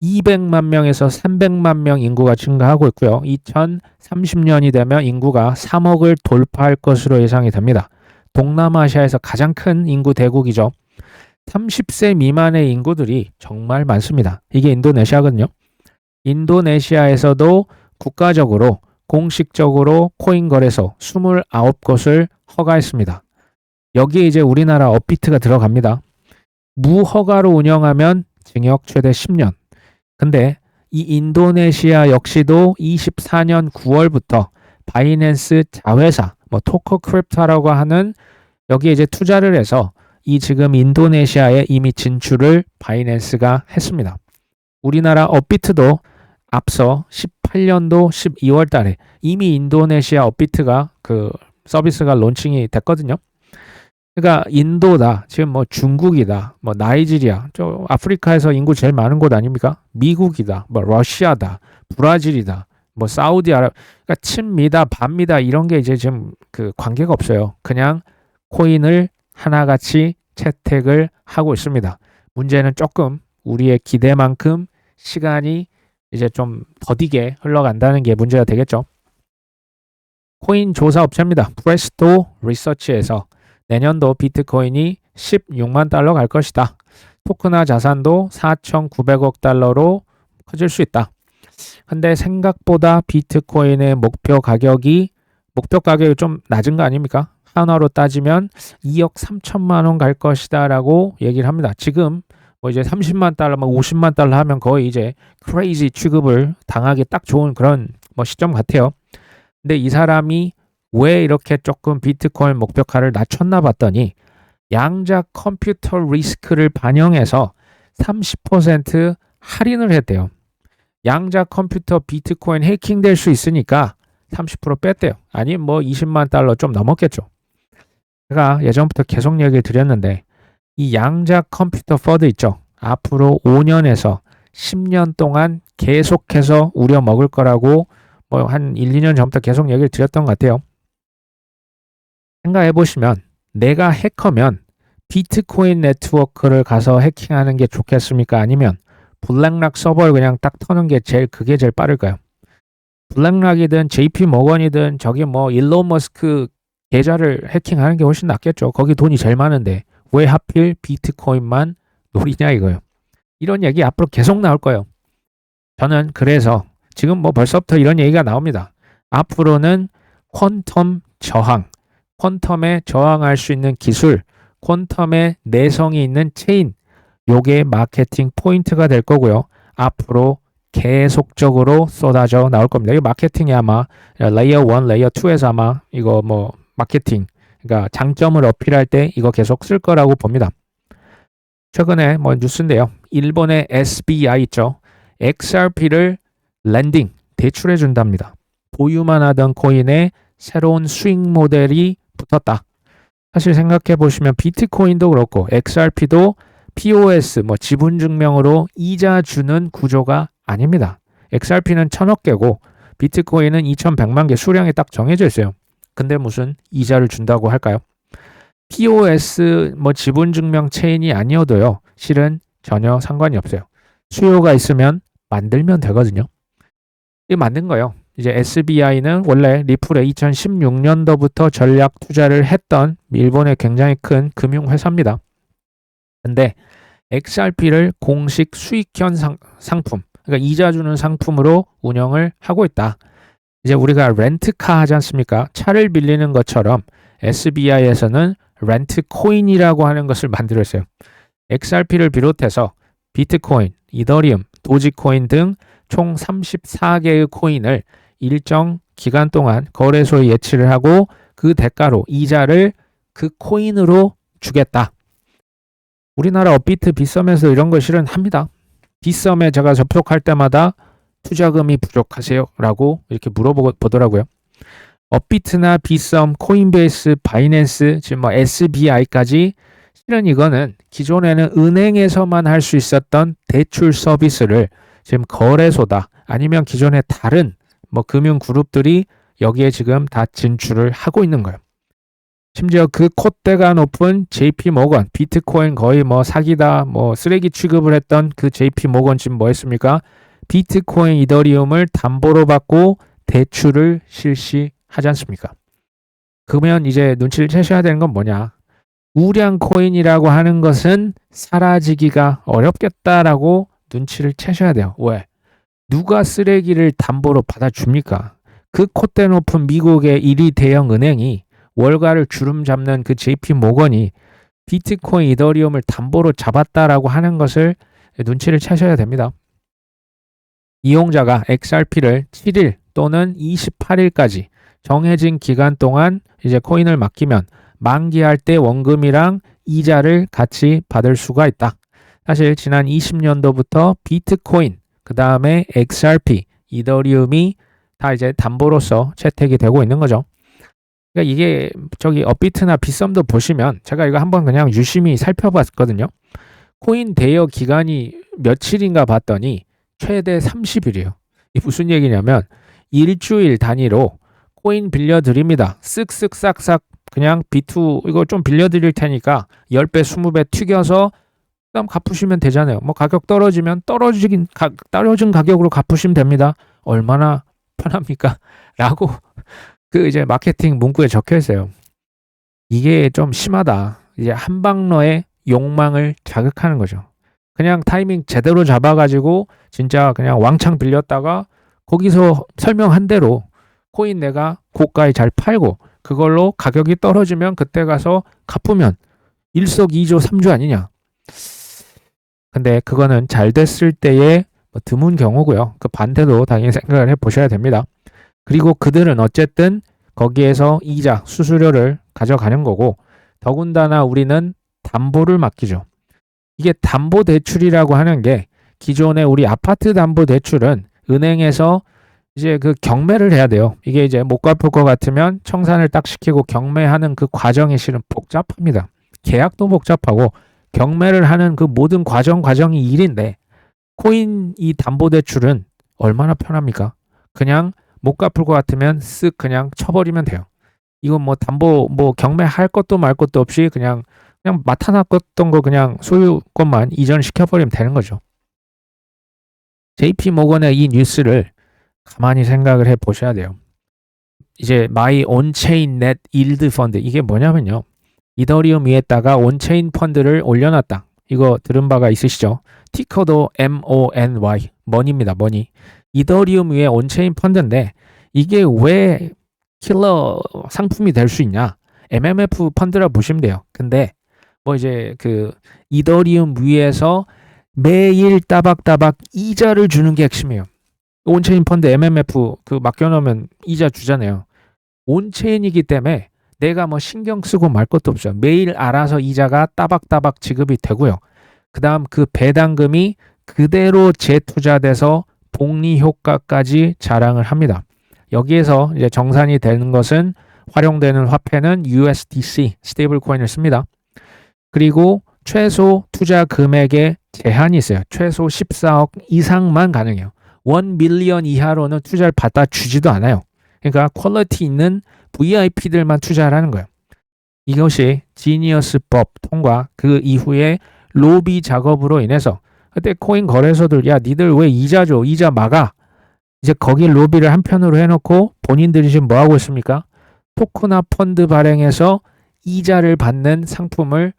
200만 명에서 300만 명 인구가 증가하고 있고요. 2030년이 되면 인구가 3억을 돌파할 것으로 예상이 됩니다. 동남아시아에서 가장 큰 인구 대국이죠. 30세 미만의 인구들이 정말 많습니다. 이게 인도네시아거든요. 인도네시아에서도 국가적으로 공식적으로 코인 거래소 29곳을 허가했습니다. 여기에 이제 우리나라 업비트가 들어갑니다. 무허가로 운영하면 징역 최대 10년. 근데 이 인도네시아 역시도 24년 9월부터 바이낸스 자회사, 토커 크립토라고 하는 여기에 이제 투자를 해서 이 지금 인도네시아에 이미 진출을 바이낸스가 했습니다. 우리나라 업비트도 앞서 18년도 12월 달에 이미 인도네시아 업비트가 그 서비스가 론칭이 됐거든요. 그러니까 인도다, 지금 중국이다, 나이지리아, 저 아프리카에서 인구 제일 많은 곳 아닙니까? 미국이다, 러시아다, 브라질이다, 사우디아라비아, 그러니까 친미다, 반미다 이런 게 이제 지금 그 관계가 없어요. 그냥 코인을 하나같이 채택을 하고 있습니다. 문제는 조금 우리의 기대만큼 시간이 이제 좀 더디게 흘러간다는 게 문제가 되겠죠. 코인 조사 업체입니다. 프레스토 리서치에서 내년도 비트코인이 16만 달러 갈 것이다. 토크나 자산도 4,900억 달러로 커질 수 있다. 근데 생각보다 비트코인의 목표 가격이 좀 낮은 거 아닙니까? 하나로 따지면 2억 3천만 원 갈 것이다 라고 얘기를 합니다. 지금 이제 30만 달러, 50만 달러 하면 거의 이제 크레이지 취급을 당하기 딱 좋은 그런 시점 같아요. 근데 이 사람이 왜 이렇게 조금 비트코인 목표가를 낮췄나 봤더니 양자 컴퓨터 리스크를 반영해서 30% 할인을 했대요. 양자 컴퓨터 비트코인 해킹될 수 있으니까 30% 뺐대요. 아니 20만 달러 좀 넘었겠죠. 제가 예전부터 계속 얘기를 드렸는데 이 양자 컴퓨터 퍼드 있죠. 앞으로 5년에서 10년 동안 계속해서 우려먹을 거라고 한 1, 2년 전부터 계속 얘기를 드렸던 것 같아요. 생각해 보시면 내가 해커면 비트코인 네트워크를 가서 해킹하는 게 좋겠습니까? 아니면 블랙락 서버를 그냥 딱 터는 게 그게 제일 빠를까요? 블랙락이든 JP 모건이든 저기 일론 머스크 계좌를 해킹하는 게 훨씬 낫겠죠. 거기 돈이 제일 많은데 왜 하필 비트코인만 노리냐 이거예요. 이런 얘기 앞으로 계속 나올 거예요. 저는 그래서 지금 벌써부터 이런 얘기가 나옵니다. 앞으로는 퀀텀 저항, 퀀텀에 저항할 수 있는 기술, 퀀텀에 내성이 있는 체인, 요게 마케팅 포인트가 될 거고요. 앞으로 계속적으로 쏟아져 나올 겁니다. 이 마케팅이 아마 레이어 1, 레이어 2에서 아마 이거 마케팅, 그러니까 장점을 어필할 때 이거 계속 쓸 거라고 봅니다. 최근에 뉴스인데요. 일본의 SBI 있죠. XRP를 랜딩, 대출해 준답니다. 보유만 하던 코인에 새로운 수익 모델이 붙었다. 사실 생각해 보시면 비트코인도 그렇고 XRP도 POS, 지분 증명으로 이자 주는 구조가 아닙니다. XRP는 1000억 개고 비트코인은 2100만 개 수량이 딱 정해져 있어요. 근데 무슨 이자를 준다고 할까요? POS 지분 증명 체인이 아니어도요. 실은 전혀 상관이 없어요. 수요가 있으면 만들면 되거든요. 이거 만든 거예요. 이제 SBI는 원래 리플에 2016년도부터 전략 투자를 했던 일본의 굉장히 큰 금융회사입니다. 근데 XRP를 공식 수익형 상품, 그러니까 이자 주는 상품으로 운영을 하고 있다. 이제 우리가 렌트카 하지 않습니까? 차를 빌리는 것처럼 SBI에서는 렌트 코인이라고 하는 것을 만들었어요. XRP를 비롯해서 비트코인, 이더리움, 도지코인 등 총 34개의 코인을 일정 기간 동안 거래소에 예치를 하고 그 대가로 이자를 그 코인으로 주겠다. 우리나라 업비트 빗썸에서 이런 거 실은 합니다. 빗썸에 제가 접속할 때마다 투자금이 부족하세요? 라고 이렇게 물어보더라고요. 업비트나 빗썸, 코인베이스, 바이낸스, 지금 SBI까지 실은 이거는 기존에는 은행에서만 할 수 있었던 대출 서비스를 지금 거래소다 아니면 기존의 다른 금융 그룹들이 여기에 지금 다 진출을 하고 있는 거예요. 심지어 그 콧대가 높은 JP 모건, 비트코인 거의 뭐 사기다, 뭐 쓰레기 취급을 했던 그 JP 모건 지금 뭐 했습니까? 비트코인, 이더리움을 담보로 받고 대출을 실시하지 않습니까? 그러면 이제 눈치를 채셔야 되는 건 뭐냐? 우량 코인이라고 하는 것은 사라지기가 어렵겠다라고 눈치를 채셔야 돼요. 왜? 누가 쓰레기를 담보로 받아줍니까? 그 콧대 높은 미국의 1위 대형 은행이 월가를 주름 잡는 그 JP 모건이 비트코인, 이더리움을 담보로 잡았다라고 하는 것을 눈치를 채셔야 됩니다. 이용자가 XRP를 7일 또는 28일까지 정해진 기간 동안 이제 코인을 맡기면 만기할 때 원금이랑 이자를 같이 받을 수가 있다. 사실 지난 20년도부터 비트코인, 그 다음에 XRP, 이더리움이 다 이제 담보로서 채택이 되고 있는 거죠. 그러니까 이게 저기 업비트나 빗썸도 보시면 제가 이거 한번 그냥 유심히 살펴봤거든요. 코인 대여 기간이 며칠인가 봤더니 최대 30일이에요. 이게 무슨 얘기냐면 일주일 단위로 코인 빌려드립니다. 쓱쓱 싹싹 그냥 B2 이거 좀 빌려드릴 테니까 10배, 20배 튀겨서 그다음 갚으시면 되잖아요. 뭐 가격 떨어지면 떨어진 가격으로 갚으시면 됩니다. 얼마나 편합니까? 라고 그 이제 마케팅 문구에 적혀 있어요. 이게 좀 심하다. 이제 한방러의 욕망을 자극하는 거죠. 그냥 타이밍 제대로 잡아가지고 진짜 그냥 왕창 빌렸다가 거기서 설명한 대로 코인 내가 고가에 잘 팔고 그걸로 가격이 떨어지면 그때 가서 갚으면 일석이조 삼조 아니냐. 근데 그거는 잘 됐을 때의 드문 경우고요. 그 반대도 당연히 생각을 해보셔야 됩니다. 그리고 그들은 어쨌든 거기에서 이자, 수수료를 가져가는 거고 더군다나 우리는 담보를 맡기죠. 이게 담보대출이라고 하는 게 기존의 우리 아파트 담보대출은 은행에서 이제 그 경매를 해야 돼요. 이게 이제 못 갚을 것 같으면 청산을 딱 시키고 경매하는 그 과정이 실은 복잡합니다. 계약도 복잡하고 경매를 하는 그 모든 과정이 일인데 코인 이 담보대출은 얼마나 편합니까? 그냥 못 갚을 것 같으면 쓱 그냥 쳐버리면 돼요. 이건 뭐 담보 뭐 경매할 것도 말 것도 없이 그냥 맡아놨던 거 그냥 소유권만 이전시켜버리면 되는 거죠. JP 모건의 이 뉴스를 가만히 생각을 해 보셔야 돼요. 이제 My On-Chain Net Yield Fund 이게 뭐냐면요. 이더리움 위에다가 온체인 펀드를 올려놨다. 이거 들은 바가 있으시죠? 티커도 MONY, 머니입니다. 머니. 이더리움 위에 온체인 펀드인데 이게 왜 킬러 상품이 될 수 있냐? MMF 펀드라 보시면 돼요. 근데 뭐 이제 그 이더리움 위에서 매일 따박따박 이자를 주는 게 핵심이에요. 온체인 펀드 MMF 그 맡겨놓으면 이자 주잖아요. 온체인이기 때문에 내가 뭐 신경 쓰고 말 것도 없죠. 매일 알아서 이자가 따박따박 지급이 되고요. 그 다음 그 배당금이 그대로 재투자돼서 복리 효과까지 자랑을 합니다. 여기에서 이제 정산이 되는 것은 활용되는 화폐는 USDC, 스테이블 코인을 씁니다. 그리고 최소 투자 금액에 제한이 있어요. 최소 14억 이상만 가능해요. 1 밀리언 이하로는 투자를 받아주지도 않아요. 그러니까 퀄리티 있는 VIP들만 투자를 하는 거예요. 이것이 지니어스법 통과 그 이후에 로비 작업으로 인해서 그때 코인 거래소들 야 니들 왜 이자 줘? 이자 막아. 이제 거기 로비를 한편으로 해놓고 본인들이 지금 뭐 하고 있습니까? 토크나 펀드 발행해서 이자를 받는 상품을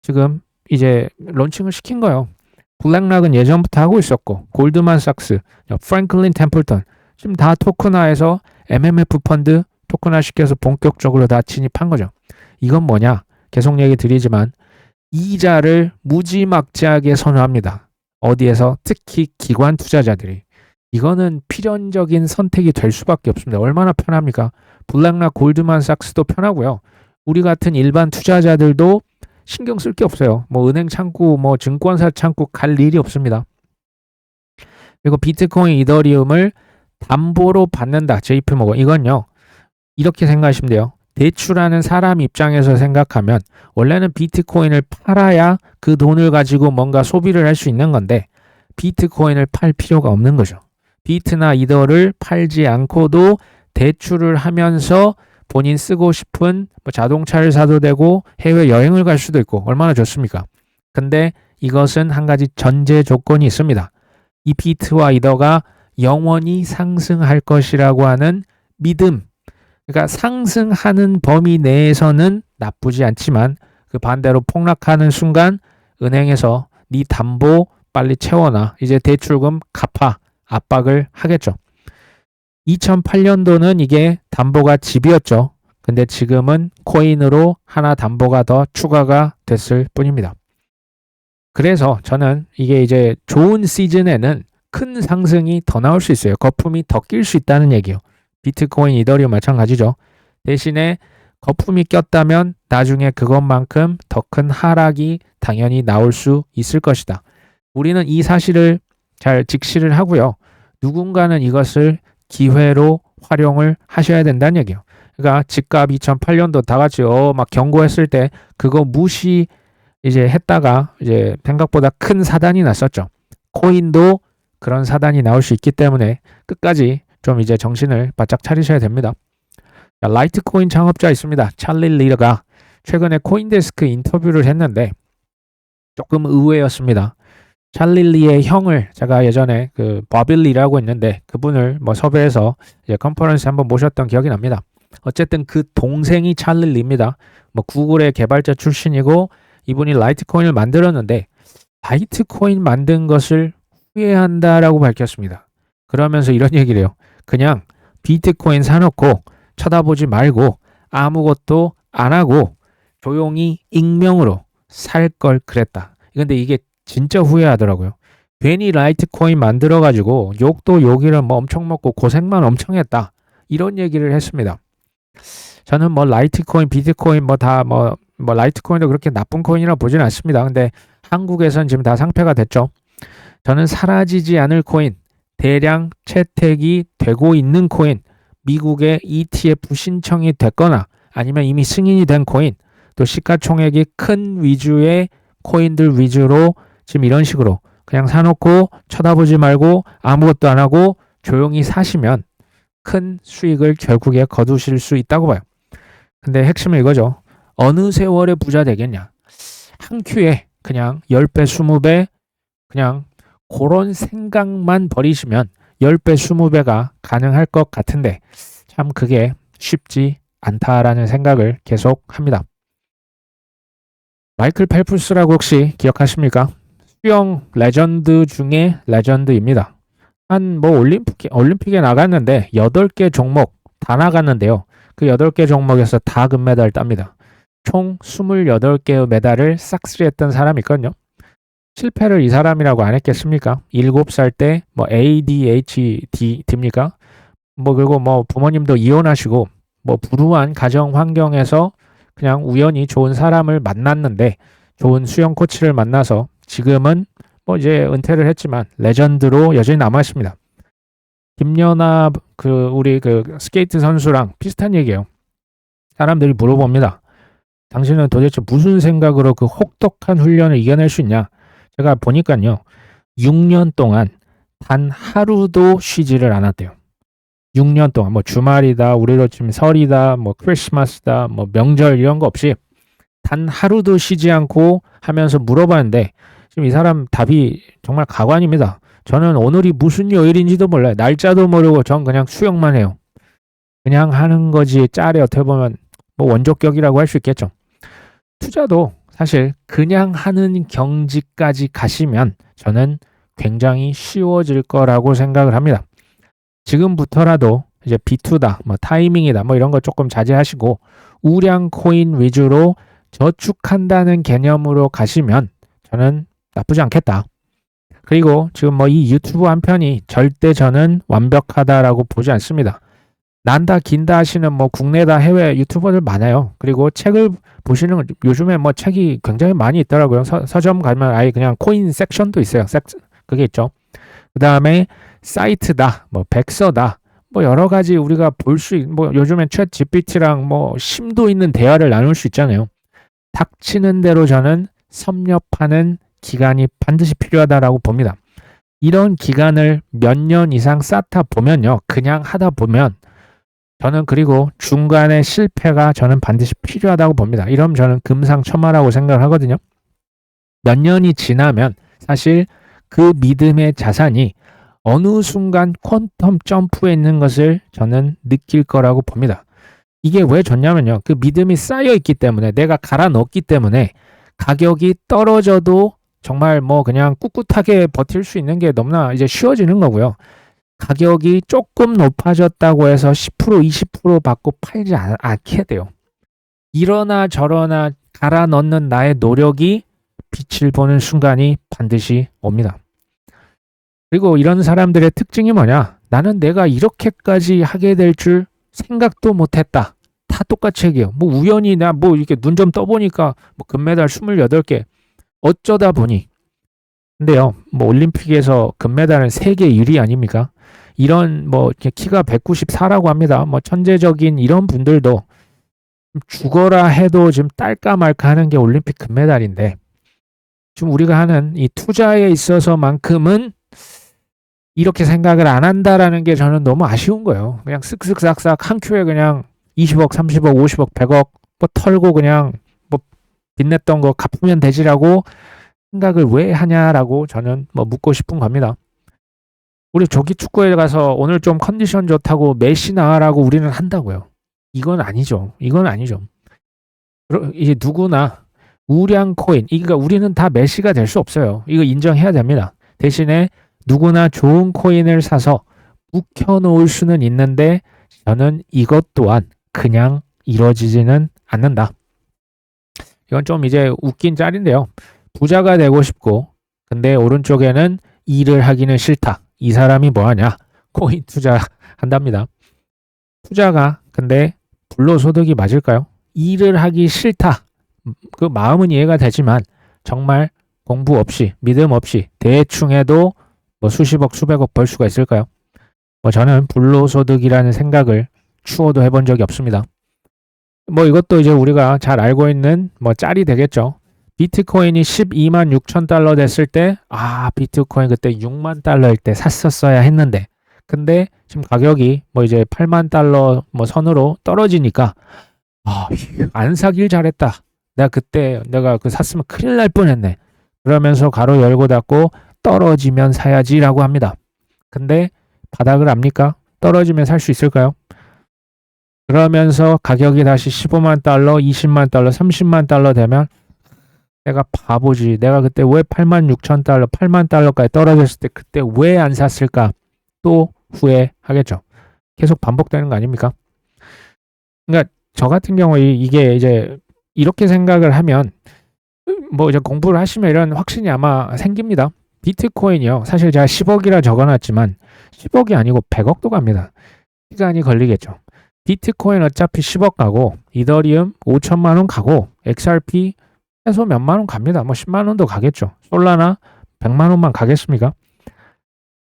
지금 이제 론칭을 시킨 거예요. 블랙락은 예전부터 하고 있었고 골드만삭스, 프랭클린 템플턴 지금 다 토크나에서 MMF 펀드 토크나 시켜서 본격적으로 다 진입한 거죠. 이건 뭐냐? 계속 얘기 드리지만 이자를 무지막지하게 선호합니다. 어디에서? 특히 기관 투자자들이. 이거는 필연적인 선택이 될 수밖에 없습니다. 얼마나 편합니까? 블랙락 골드만삭스도 편하고요. 우리 같은 일반 투자자들도 신경 쓸 게 없어요. 뭐 은행 창구, 뭐 증권사 창구 갈 일이 없습니다. 그리고 비트코인, 이더리움을 담보로 받는다. JP 모건. 이건요. 이렇게 생각하시면 돼요. 대출하는 사람 입장에서 생각하면 원래는 비트코인을 팔아야 그 돈을 가지고 뭔가 소비를 할 수 있는 건데 비트코인을 팔 필요가 없는 거죠. 비트나 이더를 팔지 않고도 대출을 하면서 본인 쓰고 싶은 뭐 자동차를 사도 되고 해외 여행을 갈 수도 있고 얼마나 좋습니까? 근데 이것은 한 가지 전제 조건이 있습니다. 이 비트와 이더가 영원히 상승할 것이라고 하는 믿음. 그러니까 상승하는 범위 내에서는 나쁘지 않지만 그 반대로 폭락하는 순간 은행에서 네 담보 빨리 채워놔. 이제 대출금 갚아. 압박을 하겠죠. 2008년도는 이게 담보가 집이었죠. 근데 지금은 코인으로 하나 담보가 더 추가가 됐을 뿐입니다. 그래서 저는 이게 이제 좋은 시즌에는 큰 상승이 더 나올 수 있어요. 거품이 더 낄 수 있다는 얘기예요. 비트코인, 이더리움 마찬가지죠. 대신에 거품이 꼈다면 나중에 그것만큼 더 큰 하락이 당연히 나올 수 있을 것이다. 우리는 이 사실을 잘 직시를 하고요. 누군가는 이것을 기회로 활용을 하셔야 된다는 얘기예요. 그러니까 집값 2008년도 다 같이 막 경고했을 때 그거 무시 이제 했다가 이제 생각보다 큰 사단이 났었죠. 코인도 그런 사단이 나올 수 있기 때문에 끝까지 좀 이제 정신을 바짝 차리셔야 됩니다. 자, 라이트코인 창업자 있습니다. 찰리 리가 최근에 코인데스크 인터뷰를 했는데 조금 의외였습니다. 찰리 리의 형을 제가 예전에 그 버빌리라고 있는데 그분을 뭐 섭외해서 이제 컨퍼런스 한번 모셨던 기억이 납니다. 어쨌든 그 동생이 찰리 리입니다. 뭐 구글의 개발자 출신이고 이분이 라이트코인을 만들었는데 라이트코인 만든 것을 후회한다라고 밝혔습니다. 그러면서 이런 얘기를 해요. 그냥 비트코인 사놓고 쳐다보지 말고 아무것도 안 하고 조용히 익명으로 살 걸 그랬다. 근데 이게 진짜 후회하더라고요. 괜히 라이트코인 만들어가지고 욕도 욕이를 뭐 엄청 먹고 고생만 엄청 했다. 이런 얘기를 했습니다. 저는 뭐 라이트코인, 비트코인 뭐 다 뭐 라이트코인도 그렇게 나쁜 코인이라 보진 않습니다. 근데 한국에선 지금 다 상폐가 됐죠. 저는 사라지지 않을 코인, 대량 채택이 되고 있는 코인, 미국의 ETF 신청이 됐거나 아니면 이미 승인이 된 코인, 또 시가총액이 큰 위주의 코인들 위주로 지금 이런 식으로 그냥 사놓고 쳐다보지 말고 아무것도 안 하고 조용히 사시면 큰 수익을 결국에 거두실 수 있다고 봐요. 근데 핵심은 이거죠. 어느 세월에 부자 되겠냐. 한 큐에 그냥 10배, 20배 그냥 그런 생각만 버리시면 10배, 20배가 가능할 것 같은데 참 그게 쉽지 않다라는 생각을 계속 합니다. 마이클 펠프스라고 혹시 기억하십니까? 수영 레전드 중에 레전드입니다. 한 뭐 올림픽에 나갔는데 8개 종목 다 나갔는데요. 그 8개 종목에서 다 금메달 땁니다. 총 28개의 메달을 싹쓸이했던 사람이 있거든요. 실패를 이 사람이라고 안 했겠습니까? 7살 때 뭐 ADHD입니까? 뭐 그리고 뭐 부모님도 이혼하시고 뭐 불우한 가정 환경에서 그냥 우연히 좋은 사람을 만났는데 좋은 수영 코치를 만나서 지금은 뭐 이제 은퇴를 했지만 레전드로 여전히 남아 있습니다. 김연아 우리 스케이트 선수랑 비슷한 얘기예요. 사람들이 물어봅니다. 당신은 도대체 무슨 생각으로 그 혹독한 훈련을 이겨낼 수 있냐? 제가 보니까요. 6년 동안 단 하루도 쉬지를 않았대요. 6년 동안 뭐 주말이다, 우리로 치면 설이다, 뭐 크리스마스다, 뭐 명절 이런 거 없이 단 하루도 쉬지 않고 하면서 물어봤는데 지금 이 사람 답이 정말 가관입니다. 저는 오늘이 무슨 요일인지도 몰라요. 날짜도 모르고 전 그냥 수영만 해요. 그냥 하는 거지 짤에 어떻게 보면 뭐 원조격이라고 할 수 있겠죠. 투자도 사실 그냥 하는 경지까지 가시면 저는 굉장히 쉬워질 거라고 생각을 합니다. 지금부터라도 이제 B2다, 뭐 타이밍이다, 뭐 이런 거 조금 자제하시고 우량 코인 위주로 저축한다는 개념으로 가시면 저는 나쁘지 않겠다. 그리고 지금 뭐 이 유튜브 한 편이 절대 저는 완벽하다라고 보지 않습니다. 난다 긴다 하시는 뭐 국내다 해외 유튜버들 많아요. 그리고 책을 보시는 요즘에 뭐 책이 굉장히 많이 있더라고요. 서점 가면 아예 그냥 코인 섹션도 있어요. 그게 있죠. 그 다음에 사이트다, 뭐 백서다, 뭐 여러 가지 우리가 뭐 요즘엔 챗 GPT랑 뭐 심도 있는 대화를 나눌 수 있잖아요. 닥치는 대로 저는 섭렵하는 기간이 반드시 필요하다라고 봅니다. 이런 기간을 몇 년 이상 쌓다 보면요. 그냥 하다 보면 저는 그리고 중간에 실패가 저는 반드시 필요하다고 봅니다. 이러면 저는 금상첨화라고 생각을 하거든요. 몇 년이 지나면 사실 그 믿음의 자산이 어느 순간 퀀텀 점프에 있는 것을 저는 느낄 거라고 봅니다. 이게 왜 좋냐면요. 그 믿음이 쌓여 있기 때문에 내가 갈아 넣었기 때문에 가격이 떨어져도 정말 뭐 그냥 꿋꿋하게 버틸 수 있는 게 너무나 이제 쉬워지는 거고요. 가격이 조금 높아졌다고 해서 10% 20% 받고 팔지 않게 돼요. 이러나 저러나 갈아 넣는 나의 노력이 빛을 보는 순간이 반드시 옵니다. 그리고 이런 사람들의 특징이 뭐냐? 나는 내가 이렇게까지 하게 될 줄 생각도 못했다. 다 똑같이 얘기해요. 뭐 우연히 나 뭐 이렇게 눈 좀 떠보니까 뭐 금메달 28개 어쩌다 보니. 근데요, 뭐 올림픽에서 금메달은 세계 1위 아닙니까? 이런 뭐 키가 194라고 합니다. 뭐 천재적인 이런 분들도 죽어라 해도 지금 딸까 말까 하는 게 올림픽 금메달인데 지금 우리가 하는 이 투자에 있어서만큼은 이렇게 생각을 안 한다라는 게 저는 너무 아쉬운 거예요. 그냥 쓱쓱 싹싹 한 큐에 그냥 20억, 30억, 50억, 100억 뭐 털고 그냥 뭐 빚냈던 거 갚으면 되지라고 생각을 왜 하냐라고 저는 뭐 묻고 싶은 겁니다. 우리 조기 축구에 가서 오늘 좀 컨디션 좋다고 메시 나와라고 우리는 한다고요. 이건 아니죠. 이건 아니죠. 이제 누구나 우량 코인, 그러니까 우리는 다 메시가 될 수 없어요. 이거 인정해야 됩니다. 대신에 누구나 좋은 코인을 사서 묵혀놓을 수는 있는데 저는 이것 또한 그냥 이루어지지는 않는다. 이건 좀 이제 웃긴 짤인데요. 부자가 되고 싶고 근데 오른쪽에는 일을 하기는 싫다. 이 사람이 뭐하냐? 코인 투자한답니다. 투자가 근데 불로소득이 맞을까요? 일을 하기 싫다. 그 마음은 이해가 되지만 정말 공부 없이 믿음 없이 대충 해도 뭐 수십억 수백억 벌 수가 있을까요? 뭐 저는 불로소득이라는 생각을 추호도 해본 적이 없습니다. 뭐 이것도 이제 우리가 잘 알고 있는 뭐 짤이 되겠죠. 비트코인이 12만 6천 달러 됐을 때 비트코인 그때 6만 달러일 때 샀었어야 했는데 근데 지금 가격이 뭐 이제 8만 달러 뭐 선으로 떨어지니까 안 사길 잘했다. 내가 그 샀으면 큰일 날 뻔했네. 그러면서 가로 열고 닫고 떨어지면 사야지라고 합니다. 근데 바닥을 압니까? 떨어지면 살 수 있을까요? 그러면서 가격이 다시 15만 달러, 20만 달러, 30만 달러 되면 내가 바보지. 내가 그때 왜 8만 6천 달러, 8만 달러까지 떨어졌을 때 그때 왜 안 샀을까? 또 후회하겠죠. 계속 반복되는 거 아닙니까? 그러니까 저 같은 경우에 이게 이제 이렇게 생각을 하면 뭐 이제 공부를 하시면 이런 확신이 아마 생깁니다. 비트코인이요. 사실 제가 10억이라 적어놨지만 10억이 아니고 100억도 갑니다. 시간이 걸리겠죠. 비트코인 어차피 10억 가고 이더리움 5천만 원 가고 XRP 최소 몇만 원 갑니다. 뭐 10만 원도 가겠죠. 솔라나 100만 원만 가겠습니까?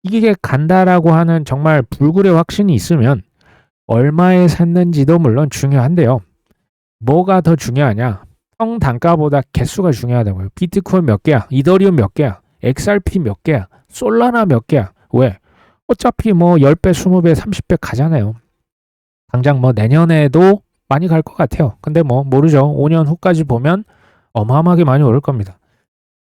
이게 간다라고 하는 정말 불굴의 확신이 있으면 얼마에 샀는지도 물론 중요한데요. 뭐가 더 중요하냐? 평 단가보다 개수가 중요하다고요. 비트코인 몇 개야? 이더리움 몇 개야? XRP 몇 개야? 솔라나 몇 개야? 왜? 어차피 뭐 10배, 20배, 30배 가잖아요. 당장 뭐 내년에도 많이 갈 것 같아요. 근데 뭐 모르죠. 5년 후까지 보면 어마어마하게 많이 오를 겁니다.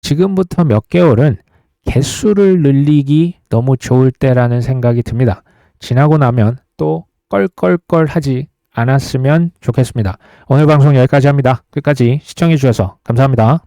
지금부터 몇 개월은 개수를 늘리기 너무 좋을 때라는 생각이 듭니다. 지나고 나면 또 껄껄껄 하지 않았으면 좋겠습니다. 오늘 방송 여기까지 합니다. 끝까지 시청해 주셔서 감사합니다.